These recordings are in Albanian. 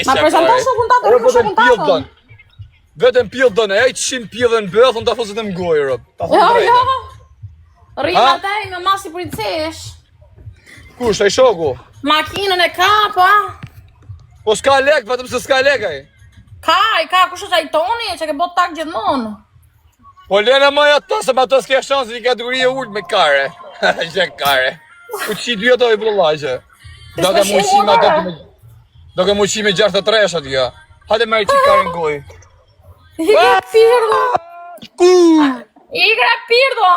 Ma prezantosh në kuntatër, Vetëm pjell don. Vetëm pjell don, ai 100 pjellën bëth, unë ta fuzet në mgoj, rob. Ta thon drejtë. Rrima taj me masi princesh. Kush, ai shoku? Makinën e ka, pa? Po s'ka lek, vetëm se s'ka lek ai. Ka, kush është ai Toni, që ke bot tak gjithmonë. Po lena maja ta, se ma ta s'ke shansë një kategorie ullë me kare. Që kare. Ku qi dy ato i bullaqe. Do ke muqi me 63 aty ja. Hajde merr çik kare në gojë. Ikra pirdo.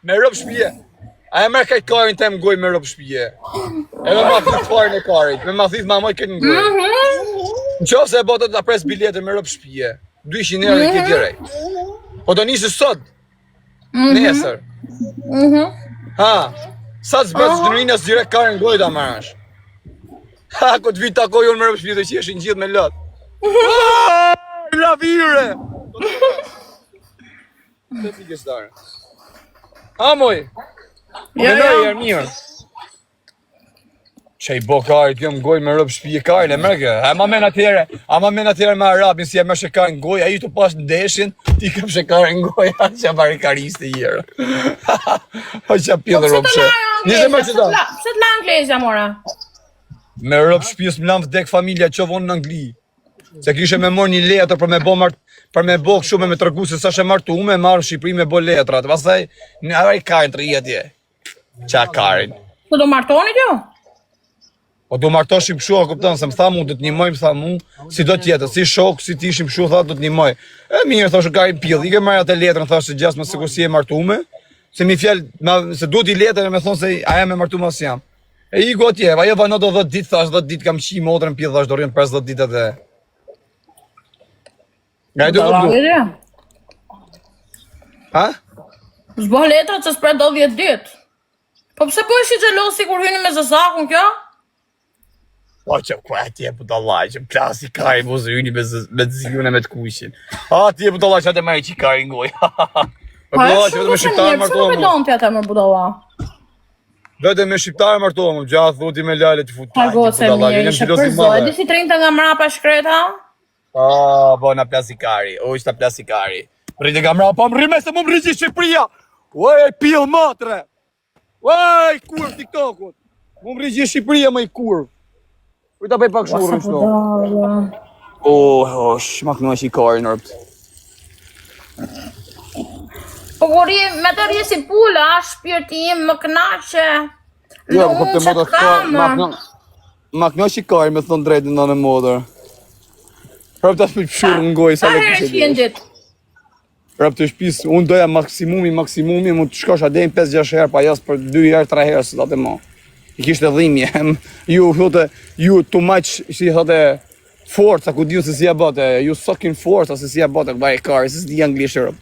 Me rob shtëpie. A e merr kaj karin tem gojë me rob shtëpie. Edhe ma thith farin e karit, me ma thith mamoj këtë në gojë. Në qofë se e bota ta pres biletën me rob shtëpie. 200 euro këtë direkt. Po do nisë sot. Nesër. Ha. Sa të zbet së dërinës direkt karin gojë ta marrësh. Ha, këtë vit takoj unë me rob shtëpie dhe që jeshin gjithë me lot. La vire! Të t'i gjestarë. Ha, moj! Menoj, e mirë. Që i bo karit, jo më gojë me rëbë shpije karin, e mërke. A ma men atyre me Arabin, si e mërë shekarin gojë, a i të pas në deshin, ti këm shekarin gojë, a që barikariste jërë. A që pjellë rëbë shë. Nise më që ta. Pse t'la Anglezja, mora? Me rëbë shpijës më lamë vdek familja që vonë në Angli. Se kishe me mor një letër për me bo këshume me tërgu se sa shë martu me marrë në Shqipëri me bo letrat. Pastaj, në avaj karin të rjetje. Qa karin. Po do martonit jo? Po do martoshim shua, kupton, se më tha mu, do t'nimoj, më tha mu, si do t'jetë, si shok, si t'ishim shua, tha, do t'nimoj. E mirë, thoshë karin pjell, i ke marrë atë letrën, thoshë gjas më sikur si e martume, se mi fjell, se du t'i letër e me thonë se aja me martume as jam. E i go t'je, ajo vano do 10 ditë, thash 10 ditë kam qi motrën pjell, thash do rrinë 50 ditë atë. Nga i du këpdu? Ha? Zboh letrat që s'pre do 10 ditë. Po pse po ishi gjelosi kur hyni me zëzakun kjo? Po që ku atje e budallaj, që plasi kari mu zë hyni me zëzjune me t'kushin. Atje e budallaj që atë me që kari ngoj. Pa e shumë të mirë, pëse më bedon t'ja të më budalla? Vete me shqiptarë martohëm, gjatë thuti me lale të futaj. Pa gose mirë, ishe përzoj, di si 30 nga mrapa shkreta? Po na plasikari, o ishta plasikari. Rrite nga mrapa, po më rrime se mu më rriti Shqipëria. Uaj, pil matre. Uaj, kurv TikTokut. Mu më rriti Shqipëria më i kurv. Ujta bëj pak shurën shto. Ma kënu është i kari nërpt. Po gori, me të rje si pula, shpirtim, më knaqe. Jo, po të modër ma kënu është i kari me thonë drejtë në në modër. Prap të shpit shurën në gojë sa le kështë e dhjesh. Prap të shpis, unë doja maksimumi, mu të shkosh adejnë 5-6 herë, pa jasë për 2 herë, 3 herë, së datë e mo. I kishtë e dhimje, ju too much, si thote, forca, ku diu se si ja bote, ju sokin forca, se si ja bote, këba e kari, se si di anglisht e rëpë.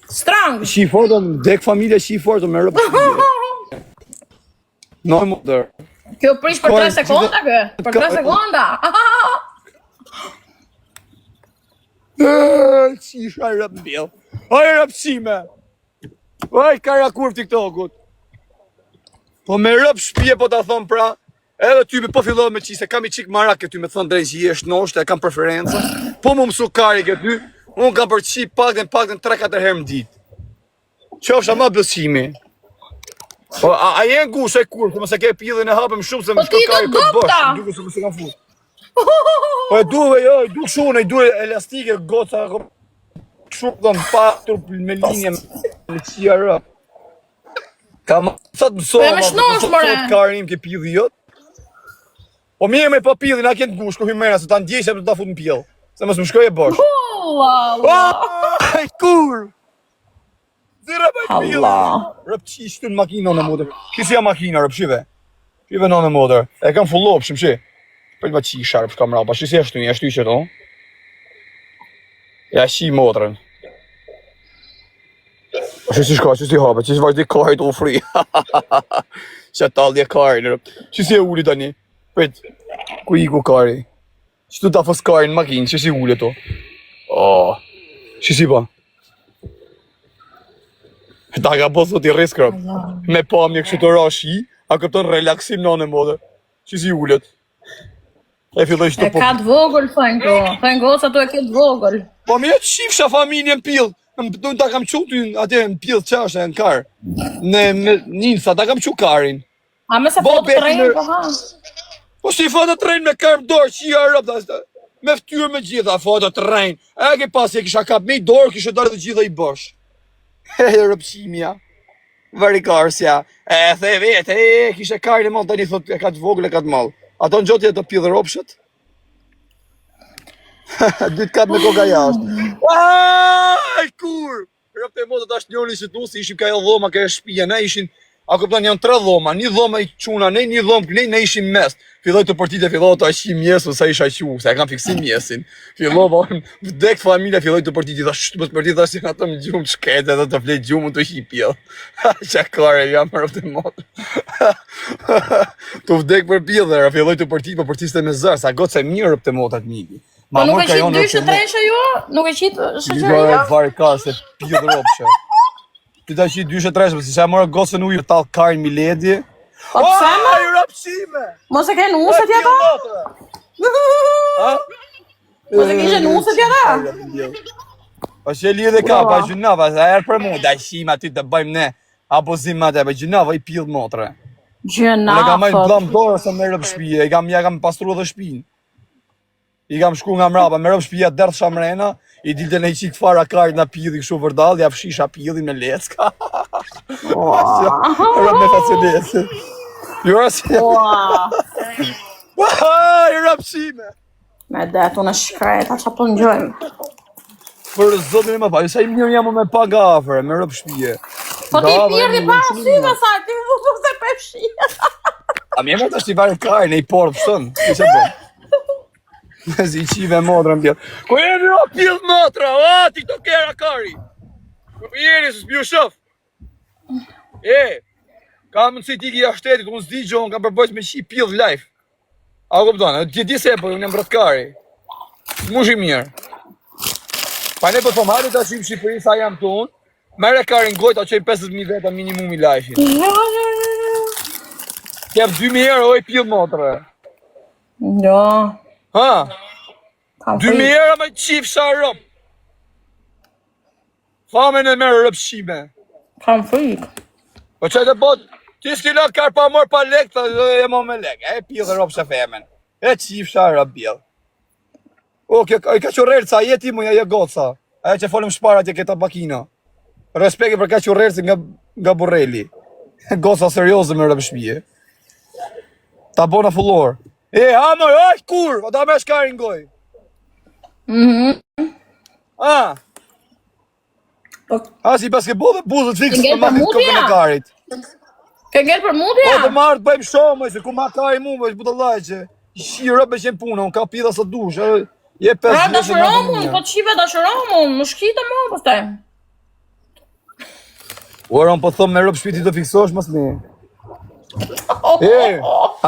Strong! Shi forca, dek familje shi forca me rëpë. No, mother. Kjo prish për 3 sekonda, kë? Për 3 sekonda! Qisha i rëpë bjell. Oj rëpë qime. Oj kara kurv TikTokut. Po me rëpë shpje po ta thonë pra. Edhe ty po fillohet me qise. Kam i qik marak e ty me thonë drejnë që i eshtë noshtë. E kam preferenca. Po mu mësu kari këty. Unë kam për qip pakten 3-4 herë më ditë. Qofsha ma bësimi. Po a jenë gush e kurv. Mëse ke pillin e hapëm shumë se më shko kari këtë bosh. Duke se më se kam fut. Po e duve, jo, i du shune, i du elastike, goca, shumë dhe në patur me linje me qia rë. Ka ma sa të mësoha, ma të karim ke pidhi jot. Po mirë me pa pidhi, na kënë gush, ku hymera, se ta ndjeshe për të ta fut në pjell. Se mësë më shkoj e bosh. Ai kur! Zira bëjt pjell. Rëp qishtu në makina në modër. Kisi ja makina, rëp shive. Shive në modër. E kam fullop, shumë shi. Për të qi sharp shka mrapa, shi si eshtu një, eshtu i që to? Ja shi motrën. Shi si shka, shi si hape, shi si vazhdi karit u fri. Që talje karin, shi si e uli tani. Pëjt, ku i ku kari. Që tu ta fës karin në makinë, shi si uli to. Shi si pa. Ta ka po thot i risk rëp. Me pa një kështu të ra shi, a këpton relaksim në në modë. Shi si ullet. E filloj E shtu po. ka të vogël, thënë këto. Thënë goca tu e ke të vogël. Po mirë të shifsha familjen pill. Do ta kam çutur atje në pill çashë në kar. Në Ninsa ta kam çu karin. A me se Bo, foto beti të rejnë, me- po ha. Po si foto të rejnë me karp dorë që i arëp me ftyrë me gjitha foto të rejnë. E ke pasi e kisha kap me i dorë, kisha darë të gjitha i bosh. E rëpshimja. Varikarsja. E the vetë, kisha karin e mall tani thot e ka të vogël e ka të mall. Ato në gjotje të pillë ropshët. Dytë katë me koka jashtë. Aj, kur! Rëpte motë të ashtë njërë që se ishim ka e dhoma, ka e shpija, ne ishin, a këpëtan janë 3 dhoma, një dhoma i quna, një dhomë, ne ishim mes. Filloj të përtite, filloj të ashim mjesu, sa isha qu, se e kam fiksim mjesin. Filloj, vdek familja, filloj të përtite, dhe shtë të përtite, dhe si nga të më gjumë shkete, dhe të flet gjumë të shqipjel. Qakare, jam rëpte motë. Të vdek për pjellë, filloj të përtite, për përtiste me zërë, sa gotë se mirë rëpte motat miki. Po nuk e qitë 2-3 jo? Nuk e qitë shëqëri Jo, jo? vari ka se pjellë ropshë. Ti ta qitë 2-3, si që e morë gosën ujë talë karin miledi. Po pse më? Aj, rëpshime! Mos e ke nuset ja ta? Ha? Mos e kishe nuset ja ta? Po që e lidhe ka, pa gjunava, se erë për mu, da shim aty të bëjmë ne, apo zim atë, pa gjunava i pjellë motre. Gjëna, Unë e kam majtë thot. blam dorë se me rëpë shpije, ja kam pastru dhe shpinë. I kam shku nga mrapa, me rëpë shpija dërth shamrena, i dilte në i qikë fara karit nga pjilli kështu vërdal, ja fshisha pjillin me lecka. Rëpë me faciletë. Jura si... I rëpshime! Me detu në shkreta, që po njojmë. Për zotin e më pa, sa i mirë jam me paga afre, me rëpë shpije. Po ti pirdi para syve sa, ti më du se pepshia. A mi e më të është i varë karin e i porë pështën, që që bëm? Si i qive motra në pjellë. Ko jeni o pjellë motra, o, ti këto kera kari. Ko jeni, së s'pju shof. Ka mundësi ti ki jashtetit, unë s'di gjohën, kam përbëjt me qi pjellë live. A kupton, ti di se po, unë jam bratkari. S'mush i mirë. Pa ne po thom, hajde ta shim Shqipëri sa jam të unë, mere karin gojt, a qej 50.000 veta minimum i live-in. Kem 2.000 euro i pjellë motra. Jo. Ha? Kam 2.000 euro me qif sa rëp. Famen e merë rëpshime. Kam frikë. Po që të bot, ti s'ki lot kar pa mor pa lek, të e mo me lek. E pjellë dhe rëp shë femen. E qif sa rëp bjellë. O, i ka qurrerë sa jeti mu ja goca. Aja që folëm shparat e këta bakina. Respekti për ka qurrerë nga burreli. Goca serioze me rëpshmije. Ta bona fullor. Hamër, oj, kur, o ta me shkarin goj. Si basketball dhe buzët fikës Ngel për matit për kokën e mutja? karit. Ke ngel për mutja? Po të marrë të bëjmë shumë, se ku ma kari mu, është butë lajqe. Shirë me qenë puna, unë ka pida sa dush, je 5 Pra vjeqe dashuromun, po të qive dashuromun, më shkita më, pëstaj. Ora, unë po thëmë me rëpë shpiti të fiksosh, mas ne.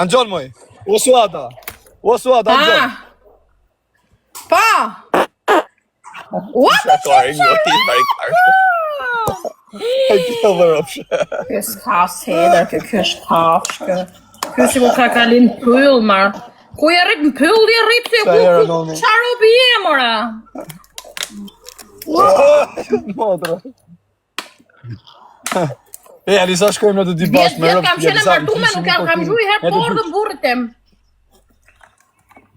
Anxon moj, o suata, Anxon. Pa! What the E pjellë dhe rëpshë. Kjo s'ka seder, kjo është kafshkë. Kjo si ku ka kalin pyll, marë. Ku je rrit në pyll, je rrit të Qa herë, noni? qa robi je, mora? Motra. Alisa shkojmë në të dy bashkë me rëpshë. Kam qene martume, nuk kam gjuj herë porë dhe burrit tim.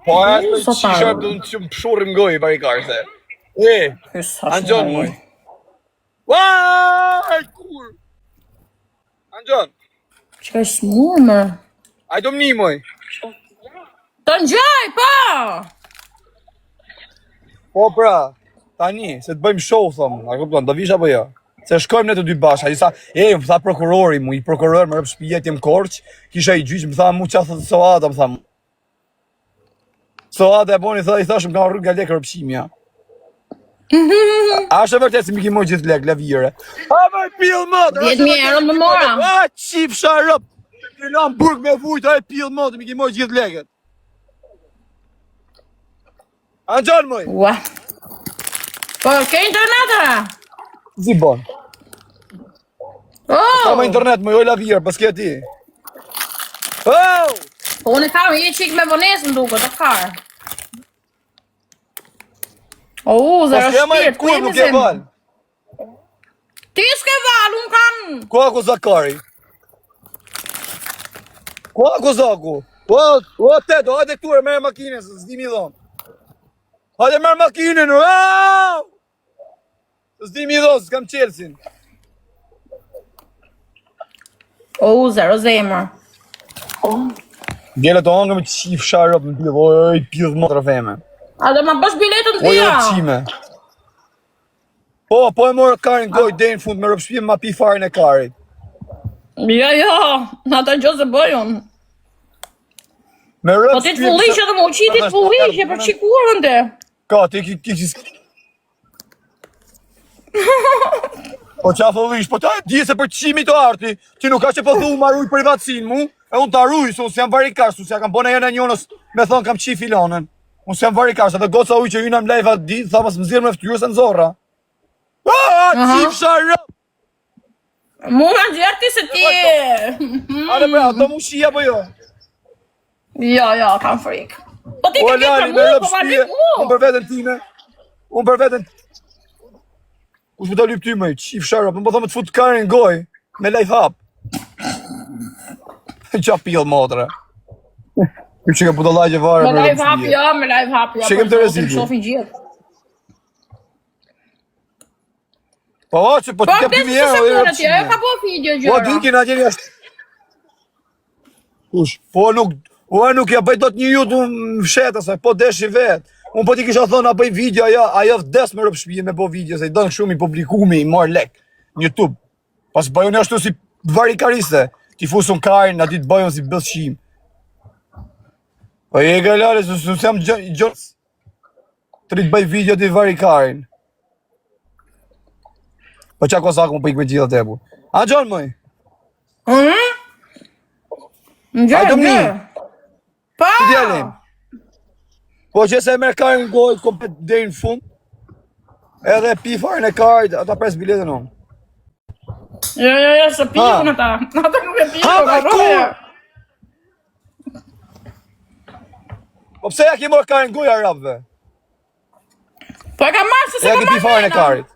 Po e të qishë të më pshurim gojë, barikarse. Anxon moj. Uaj, kur! Anxon, Që ka smurë, më? aj do më një moj. Të njaj, pa! Po pra, tani, se të bëjmë show, thëmë, a këpëton, do vish apo jo? Se shkojmë ne të dy bashkë, a i sa, më tha prokurori mu, i prokuror më rëpë shpijet jem korq, kisha i gjyqë, më tha mu qa thëtë soata, më tha mu. Soata e boni, i thashëm ka rrugë nga lekë rëpshimja. A është e vërtet se mi ki moj gjithë lek, levire. A më i pillë mëtë! 10.000 euro më mora. A qip sharëp! Të në burg me vujt, a e pillë mëtë, mi ki moj gjithë leket. Anxon moj! Ua. Po, ke interneta? Zi bon. Ka me Oh! internet, moj oj lavire, pas ke ti. Oh! Po unë kam një qik me vonesë duke, të karë. Zero shpirt, ku jemi zemë? Ti s'ke val, unë kam... Ku ako Zakari? Ku ako Zaku? O, Tedo, hajde këture, merë makine, se s'di mi dhonë. Hajde merë makine, në s'di mi dhonë, s'kam qelsin. Zero zemër. Gjele të angë me qif sharëp në pidhë, oj, pidhë më të rëfeme. A dhe ma bësh biletën të Oj, vija? qime. Po e morë karin goj dhe në fund me rëpshpim ma pi farin e karit. Jo, në ta gjozë e bëjun. Me rëpshpim... Po ti të fullishe dhe më uqiti të fullishe për qikurën të. Ka, ti Po qa fullish, po ta e di se për qimi të arti, ti nuk ka që po thu ma ruj privatsin mu, e unë ta ruj, se unë s'jam varikar, se s'ja kam bone jene njënës me thonë kam qi filonën. Unë s'jam varikar, se dhe goca uj që ju në mlejva di, tha mas më zirë me ftyrë se në zorra. Qif sharë! Mu nga gjerti se ti... Ale bra, do mu shia po jo? Jo, kam frikë. Po ti ke gjithë për mu, po ma lyp mu. Unë për vetën time, unë për vetën... Kush më ta lyp ty mëj, qif sharë, më po thë më të fut karin goj, me life hap. Qa pillë motra. Ju që ka budallajgje varë me life hap, jo, me life hap, jo. Që kem të rezidju. Shofin gjithë. Po, që po të të pimi se mërë atje, e ka po video gjëra. Po, dinkin atje një ashtë. Kush, po nuk ja bëj do të një jutë në fshetë asaj, po desh i vetë. Unë po ti kisha thonë a bëj video, ajo vdes me rëpshpije me bo video, se i dënë shumë i publikumi, i marrë lek në YouTube. Pas bëjën e ashtu si varikariste, ti fusun karin, ati të bëjën si bëllshim. Po e galare, se nuk jam gjërës, të rritë bëj video të varikarin. Po qa kosak më pëjk me gjithë të ebu. A gjonë mëj? Në gjërë. Pa! Të djelim. Po që se e merë karin në gojë, komplet dhe në fund, edhe pi farin e karit, ata pres biletën unë. Jo, se pijun ata. Ata nuk e pijun, Ha, roja. Po pse ja ki morë karin në gojë arabëve? Po e ka marrë se se Ja ka ki pi marrë farin e vena. karit.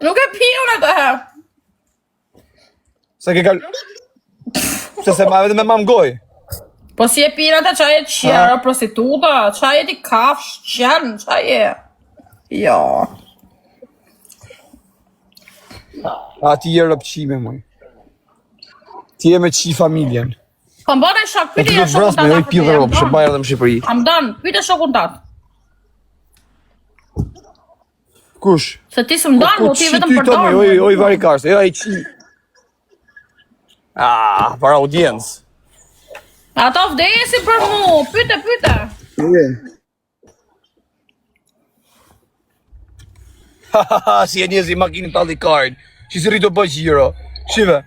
Nuk e pijun ata. Se ke kal... Se ma edhe me mam gojë. Po si e pijun ata qaj e qjerë, prostituta, qaj e ti kafsh, qjerën, qaj e... Jo. A ti je rëpqime, mëj. Ti je me qi familjen. Po më bëne shok, Po ti pyte do e të shokun vras me oj pjellë ropë, shë bajrë dhe më Shqipëri. Am dënë, pyte shokun tatë. Kush? Se ti së më dënë, po ti vetëm për Oj, dënë. oj, varikarës, e i qi. Para audiencë. Ato vdesi për mu, pyte. Si e njëzi makinë të aldi karin. Që si rritë bëj gjiro. Shive.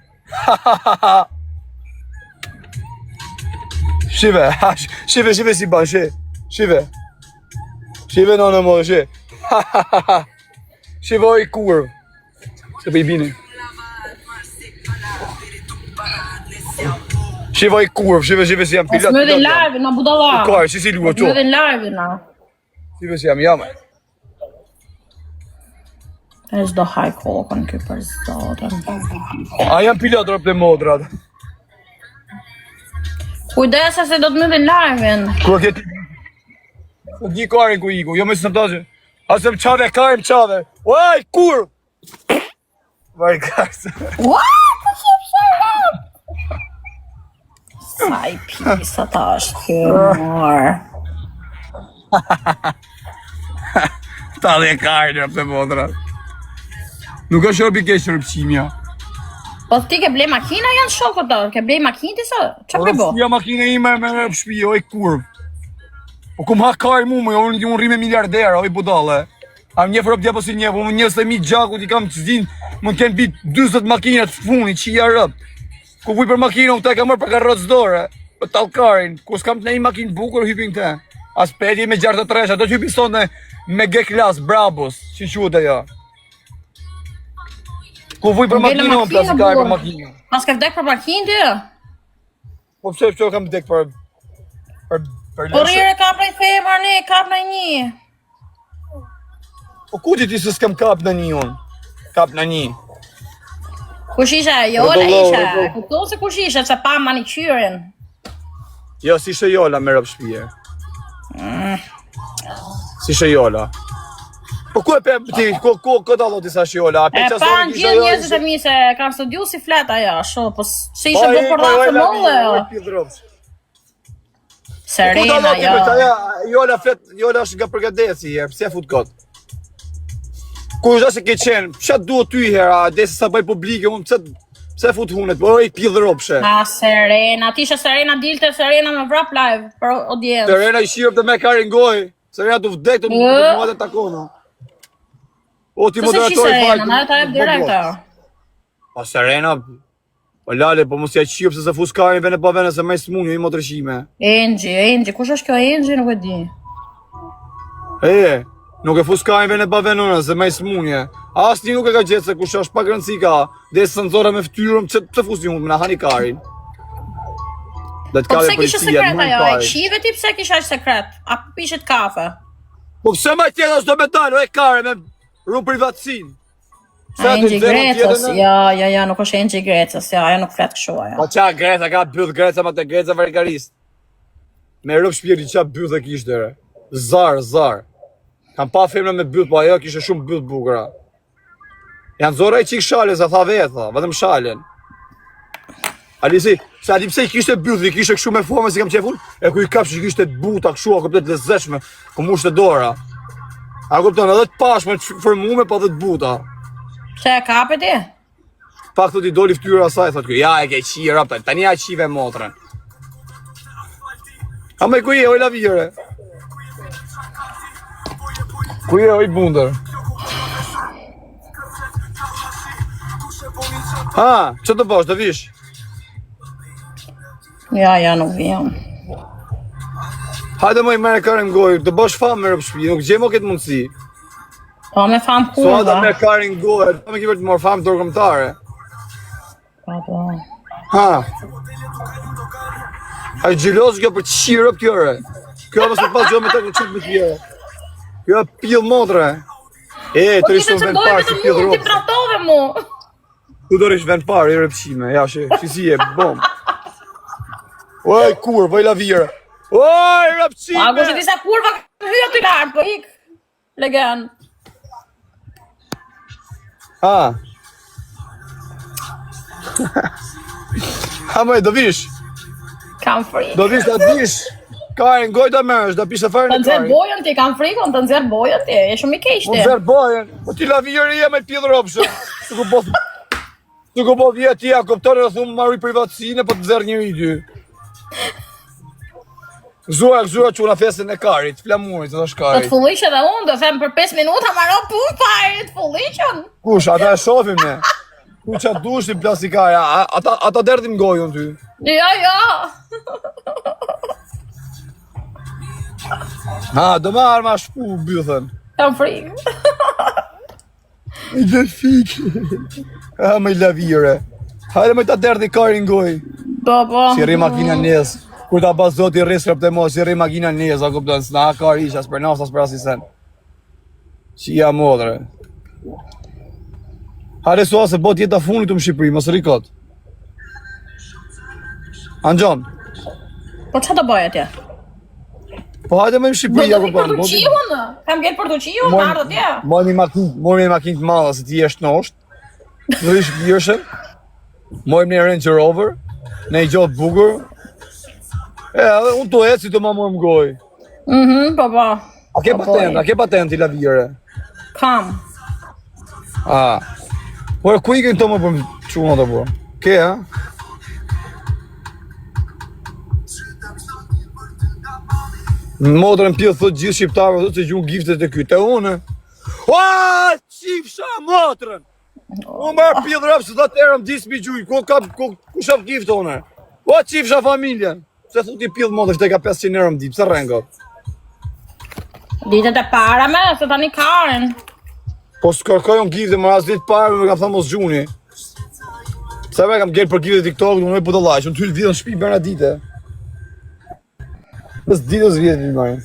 Shive si ban, shive. Shive në më, Shive oj kurë. Se për i bini. Shive oj kurë, shive si jam pilat. Së më edhe live, në budala. Kajë, si lua Së më edhe live, na. Shive si jam jame. E s'do haj kokën kjo për zotën. A jam pilat rëp të modrat. Kujdesa se do të më edhe live-in. Kërë kjeti... Po di karin ku iku, jo me së në të që... Asë më qave, karin qave. Uaj, kur! Vaj kartë. Uaj, të shqip shërëm! Sa i pisa ta është kjo, Ta dhe karin rëp të modrat. Nuk është orbi kesh rëpqimja. Po ti ke blej makina janë shokët të, ke blej makinë ti sa? Qa ke bo? Rëpqimja makine ime me rëp shpije, oj kurv. Po ku më ha karin mu, unë rri me miliardera, oj budale. A më njef rëp djepo si njef, unë njës të mi gjaku t'i kam të zdin, më t'ken bit 20 makinat të funi, qia rëp. Ku vuj për makina, unë ta e ka mërë për karrotës dore, për talkarin, ku s'kam të ne i makinë bukur, hypin këte. As peti me 63, do t'hypin sot me G-Class, Brabus, që shutë ajo. Ku vuj për makinë, unë plasë ka e për makinë. Pas ke vdek për makinë ti? Po pse kam vdek për për Po lëshë. rire kap në femër, ne kap në një. Po ku ti se s'kam kap në një unë? Kap në një. Kush isha? Jola isha. Kupton se kush isha, se pa manikyrin. Jo, si shë Jola me rëpë shpije. Si shë Jola. Po ku e pe ti, ku të allo disa shë Jola? E pa në gjithë njerëzit e mi se kam studiu si flet ajo, sho, po si ishe do për rafë molle. Serena, jo. Jola flet, Jola është nga përgadeci, pse fut kot? Ku është se ke qenë, pse duhet ty hera, desi sa bëj publike, unë pse fut hunet, po i pidh ropshe. Serena, ti ishe Serena, dilte Serena me vrap live, për audiencë. Serena i shirë të me karin goj, Serena du vdek të mua dhe takona. O ti moderatori Serena, na ta jep direkta. Po Serena, po lale, po mos ja qip se fus karin vene pa vene se me smunjo i motërshime. Enxhi, kush është kjo Enxhi, nuk e di. Nuk e fus karin vene pa vene se me smunje. As ti nuk e ka gjetë se kush është pak rëndësi ka, dhe se nëzora me ftyrëm, pse fus një me na hani karin. Po pse kishe sekret ajo, e qive ti pse kishe aq sekret? A pishit kafe? Po pse ma tjera s'do me dalë, kare me ru privatsin. Enxhi Grecës, ja, nuk është Enxhi Grecës, ja, ajo nuk flet kështu ajo. Po qa Greca, ka byll Greca, ma të Greca vargarist. Me rëp shpjeri qa byll dhe kishtë re. Zar. Kam pa femre me byll, po ajo kishte shumë byll bukra. Janë zora i qik shale, sa tha vetë, vetëm shalen. Alisi, se ati pse i kishte byll, i kishte kështu me forme si kam qefun, e ku i kapsh i kishte buta kështu, a këptet lezeshme, ku mushte dora. A këpton edhe të pashme, të formume, pa dhe të buta. Pse e kape ti? Pak thot i doli ftyra asaj, thot kjo, ja e ke qi rapta, tani ja qive motrën. A me ku je, oj lavire? Ku je, oj bundër? Ha, që të bosh, të vish? Ja, nuk vijam. Hajde më i mere karin gojë, të bosh famë me rëpë shpi, nuk gjemo këtë mundësi. Po me famë So ata me karin gojë, ta me kiver të morë famë tërgëmtare. Po. Ha. A i gjilos kjo për qirë për kjore. Kjo mësë pas gjo me të këtë qëtë me tjere. Kjo e pil motre. Të rishtu në vend parë, si pil ropë. Ti tratove mu. Tu do rish vend parë, i rëpshime, ja shi si e, bom. Oj, kur, vaj la vire. Oj, rëpshime. A, kështë disa kurva hyja të lartë, po ik. Legen. Ha. Ha mëj, do vish. Kam frikë. Do vish, da vish. Karin, goj da mërësh, da pishe farë Të në nëzirë karin. bojën ti, kam frikën, të nëzirë bojën ti, e shumë i Po keshti. nëzirë bojën, po ti la vire e me pjedhë ropshë. Su ku po vjetë ja, koptore dhe thumë marri privatësine, po të nëzirë njëri i dy. Zura që una fesin e karit, flamurit, të Do shkarit. të fullish edhe unë, do them për 5 minuta ma ro punë pare, të fullishën. Kush, ata e shofim ne. Ku qa dushim plastikare, ata derdim gojën ty. Ja. Ha, do ma arma shpu, bythën. Kam frikë. I dhe fikë. Ha, me i lavire. Hajde me ta derdi karin gojë. Po. Si rri makina njës. Kur ta pas zoti rri srep të mos, si rri makina njës, a kupton, s'na ha kar ish, as për nas, as për asisen. Qia modre. Hajde sua se bot jeta funit të më Shqipëri, mos rri kot. Anxon. Po që të bëjë atje? Po hajde me më Shqipëri, Do a të kupton. për të qion, kam gjetë për të qion, në ardhë atje. Mojmë një makinë të madhe se ti jeshtë nosht. Në rishë pjëshën. Mojmë një Range Rover. Ne i gjotë bukur. Edhe unë të eci të ma morëm goj. Po. A ke patent i lavire? Kam. Po e ku i kënë të më për qunë të po? Ke, ha? Në modrën pjë thot gjithë shqiptarë, thot se gjunë giftet e kyte une. Qifsha motrën! Unë marë pjë rëpë se thot erëm disë mi gjujë, ku shaf giftë une? Qifsha familjen! Se thot i pjë modrë, shte ka 500 eurë më dipë, se rengot. Ditët e para me, se tani karen. Po s'kërkojon gifte, më ras ditë parë, me kam thënë mos gjuni. Se me kam gjerë për gifte TikTok, unë me po të lajsh, unë t'hyllë vidën shpi bërna dite. Mës ditës vjetë një marë.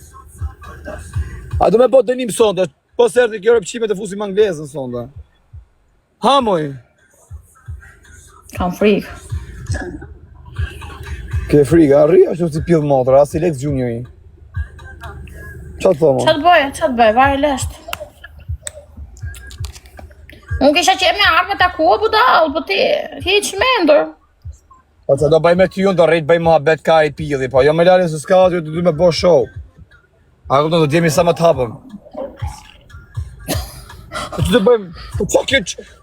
A do me po dënim sonde, po sërti kjo rëpqimet e fusim anglezën sonde. Ha, moj. Kam frikë. Ke frikë, arri, ashtu si pjellë motra, as i Lex Juniori. Qa të thomo? Qa të bëj, vaj lesht. Unë kisha qenë me arme të ku, budal, po ti që mendur. Po që do bëj me ty unë, do rejtë bëj muhabet ka i pili, po jo me lali se s'ka aty, du me bo show. A këpëton, do t'jemi sa më t'hapëm. Po që do bëjmë, po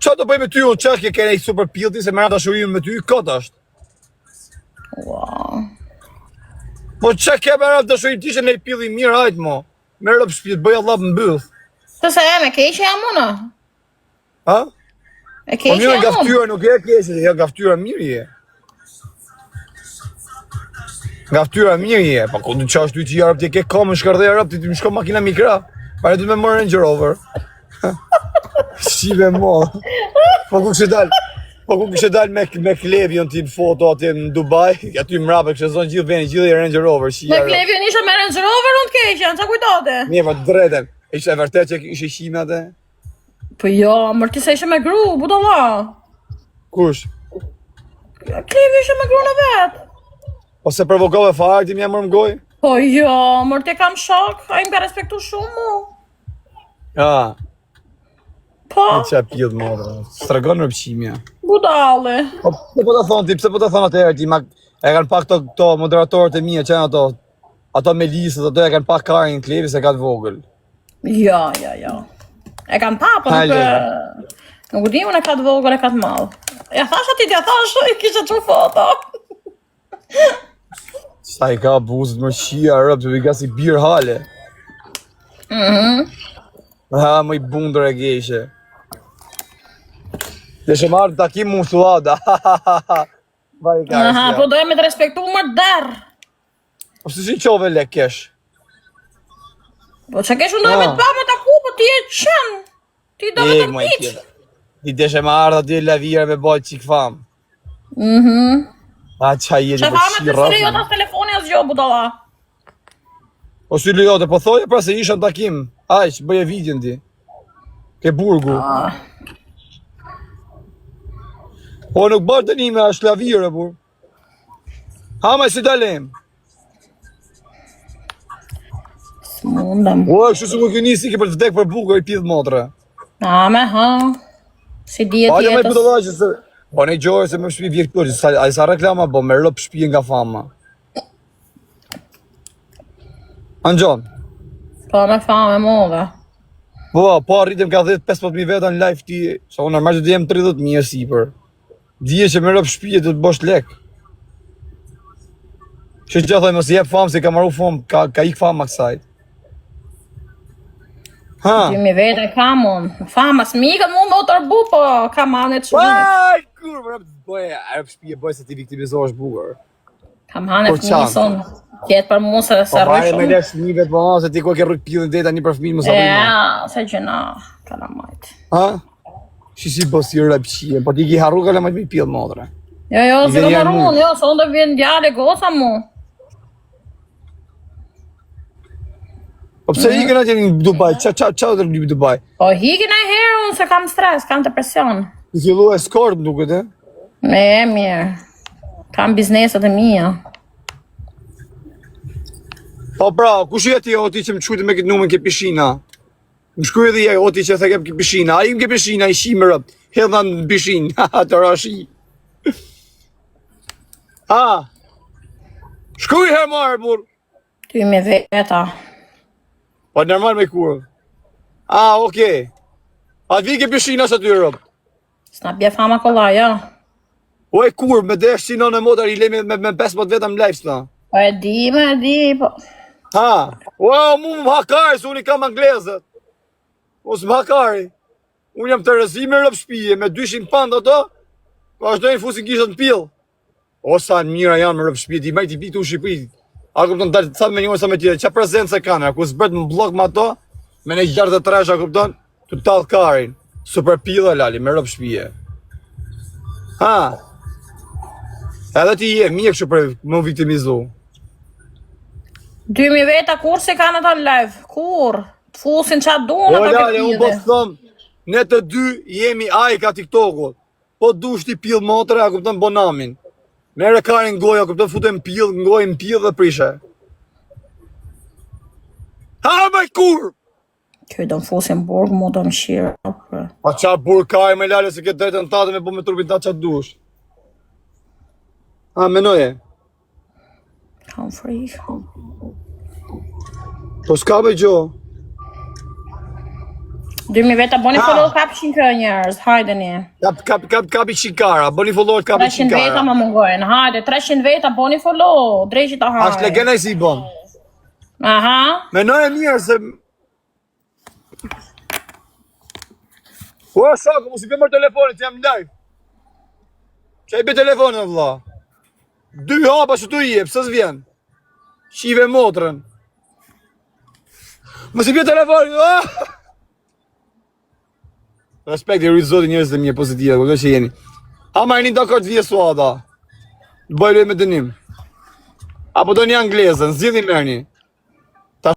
qa do bëj me ty unë, qa kje kene i super pilti, se mërë dashurin me ty, këtë është. Wow. Po qa ke mërë dashurin ti që ne i pili mirë, hajtë mo. Merë lëpë shpjet, bëj Allah më mbyllë. Të se e me keqe jam unë? Ha? E Po keqe mirë jam nga unë? ftyra nuk e keqe, ja nga ftyra mirë je. Nga ftyra mirë je, pa ku të qash ty që i arab ti ke kamë shkardhe arab ti më shko makina mikra. Pare du me më Range Rover. Shive mo. Po ku kështë dal me Klevion ti në foto aty në Dubai, aty mrape kështë zonë gjithë veni, gjithë i Range Rover. Me Klevion isha me Range Rover unë t'keqen, qa kujtate? Një, po drejten, ishte e vërtet që ishe shime atë? Po jo, mërë ti se ishe me gru, budalla. Kush? Klevion ishe me gru në vetë. Po se provokove fare ti m'ja mërë m'goj? Po jo, mërë ti kam shok, a im ka respektu shumë mu. Ja, Po, në që pjellë modrë, stragon rëpqimja. budale. Po pse po ta thon ti, pse po ta thon atëherë ti, e kanë pak këto moderatorët e mia që janë ato me listët, ato e kanë pak karin Klevi se ka të vogël. Jo. E kam pa, po nuk di unë e ka të vogël e ka të madh. Ja thash ati, ja thash, i kisha që foto. Sa i ka buzët më qia rëp, të vika si birë hale. Ha, më i bundër e geshe. Dhe shë marrë takim musuada. Aha, po doja me të respektu më derë. Po se si qove le kesh? Po që kesh unë doja me të pa me të ku, po ti e qenë. Ti do me të rritë. Ti deshe me ardha dy lavira me bojt qik fam. A qa jeti Që për fame të shirë sire jo tas telefoni as gjo, budala. Po si lejote, po thoje pra se isha në takim. Aq, bëje vidjen ti. Ke burgu. Po nuk bërë të një me ashtë lavire, bur. Hama si dalem. Mundem. O, kështu se më këni si ke për të vdek për bukur i pidhë motre. Ame, ha. Si djetë Hajde me jetës. pëtëlla që se... Po ne gjojë se me shpi vjetë këto, a i sa reklama, bo me rëp shpi nga fama. Anxon. Po me fame modhe. Po arritëm ka 10-15.000 veta në live ti, sa unë nërmar që të jem 30.000 e sipër. Dije që me rëp shpi e të bosh lek. Që që thoi mos jep famë, se ka maru famë, ka ik famë kësajt. Ha? 2.000 vete kam unë. Famas mikët mu me u tërbu, po kam hanet shumit. Aj, kur, më rëp të bëje, a rëp shpi e bëje se ti viktimizohesh bukur. Kam hanet Por qanë? fëmison. Kjetë për mu se Po rrë vaje me shumë. lesh fëmijëve po se ti ku ke rrit pillën deta një për fëmijë mos arrim. Ja, se gjëna, kalamajt. Ha? Si bosi rëpqie, po ti ki harru kalamajt me pillë modre. Jo, se Ide do janë marrun, jo, se unë do vjen djale goca mu. Po pse ikën atje në Dubai? Qa të në Dubai? Po hikin e herë unë se kam stres, kam depresion. Ti fillu e skort më duket, e? Mirë. Kam bizneset e mija. Po pra, kush je ti oti që më shkujtë me këtë numën ke pishina? Më shkuj edhe je oti që the kem ke pishina. A im ke pishina, i shimë rëpt. Hedha në pishin, të rashi. Ha? Shkuj her marë, bur. Ty me veta. Po normal me kurë. Ah, okej. A vi ke pishina së ty rëpt. S'na bje fama kolla, jo. O e kur, me desh si në motor i le me 15 veta më live s'na. Po e di, po. Ha? Wow, mu më hakari, se unë i kam anglezët. Mos më hakari. Unë jam të rëzi me rëp shpije, me 200 pand ato, po ashtë dojnë fusin kishët në pil. O sa në mira janë me rëp shpije, ti majti pitu u Shqipëri. A kupton dalë të thatë me njërë sa me tjere, qa prezencë e kanë, ku s'bret më blok me ato, me ne 63, a kupton, të talë karin. Super pila lali, me rëp shpije. Ha? Edhe ti je, mjek që për më viktimizu. 2000 veta kur se kanë ata live? Kur? Të fusin qatë dunë ata Lale, unë po këtë të thëm, ne të dy jemi ajka TikTokut. Po dush ti pill motre, a kupton bonamin. Mere karin goja, kupton futem pill, ngojnë pill dhe prishe. Ha me kur! Kjo do më fusin burg, mu do më shirë. A qa burg kaj me lale se këtë drejtën tate me po me trupin ta qa dush. Ha, menoje. Kam frikë. Po s'ka be gjo. 2000 veta boni follow kapshin kë njerëz, hajdeni. Kapi qikara, bëni followet kapi 300 veta qikara. më mungojnë, hajde, 300 veta boni follow, drejqit a hajde. Ashtë legena i si bon. Aha. Menoje mirë se... Po e shako, mu si për mërë telefonit, jam live. Që i be telefonit, vla. 2 hapa që tu i jep, së s'vjen. Shive motrën. Mu si për telefonit, ah! Respekt i rritë zotin njërës dhe mje pozitive, këtë që jeni. Ama e një do këtë vje suada. Bëjloj me dënim. Apo do një anglezën, zidhi mërni.